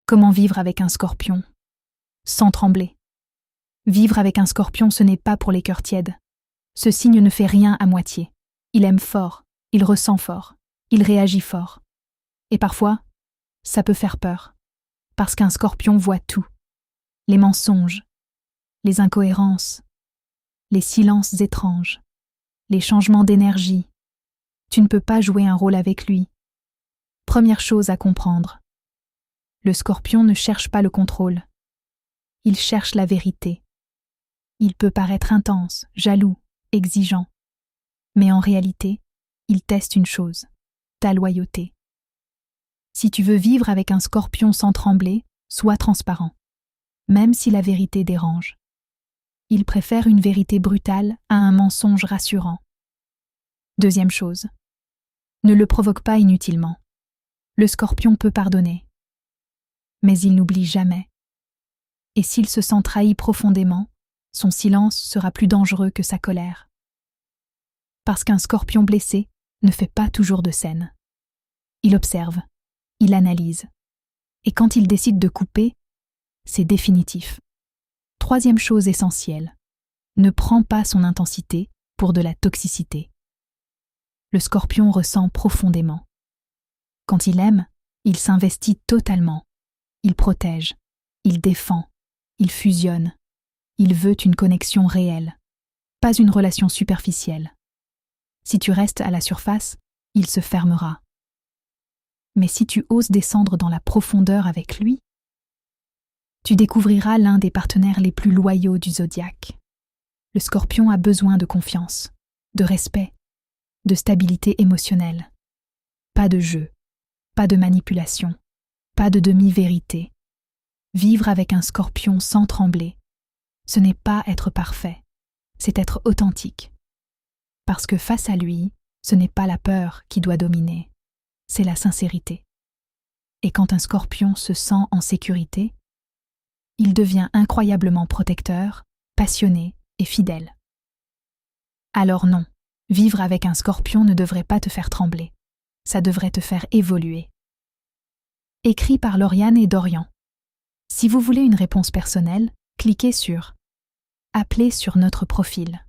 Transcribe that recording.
Comment vivre avec un scorpion sans trembler? Vivre avec un scorpion, ce n'est pas pour les cœurs tièdes. Ce signe ne fait rien à moitié. Il aime fort, il ressent fort, il réagit fort. Et parfois, ça peut faire peur, parce qu'un scorpion voit tout. Les mensonges, les incohérences, les silences étranges, les changements d'énergie. Tu ne peux pas jouer un rôle avec lui. Première chose à comprendre. Le scorpion ne cherche pas le contrôle. Il cherche la vérité. Il peut paraître intense, jaloux, exigeant. Mais en réalité, il teste une chose, ta loyauté. Si tu veux vivre avec un scorpion sans trembler, sois transparent, même si la vérité dérange. Il préfère une vérité brutale à un mensonge rassurant. Deuxième chose, ne le provoque pas inutilement. Le scorpion peut pardonner, mais il n'oublie jamais. Et s'il se sent trahi profondément, son silence sera plus dangereux que sa colère. Parce qu'un scorpion blessé ne fait pas toujours de scène. Il observe, il analyse. Et quand il décide de couper, c'est définitif. Troisième chose essentielle, ne prends pas son intensité pour de la toxicité. Le scorpion ressent profondément. Quand il aime, il s'investit totalement. Il protège, il défend, il fusionne. Il veut une connexion réelle, pas une relation superficielle. Si tu restes à la surface, il se fermera. Mais si tu oses descendre dans la profondeur avec lui, tu découvriras l'un des partenaires les plus loyaux du zodiaque. Le scorpion a besoin de confiance, de respect, de stabilité émotionnelle. Pas de jeu, pas de manipulation, pas de demi-vérité. Vivre avec un scorpion sans trembler, ce n'est pas être parfait, c'est être authentique. Parce que face à lui, ce n'est pas la peur qui doit dominer, c'est la sincérité. Et quand un scorpion se sent en sécurité, il devient incroyablement protecteur, passionné et fidèle. Alors non, vivre avec un scorpion ne devrait pas te faire trembler, ça devrait te faire évoluer. Écrit par Lauriane et Dorian. Si vous voulez une réponse personnelle, cliquez sur « Appeler sur notre profil ».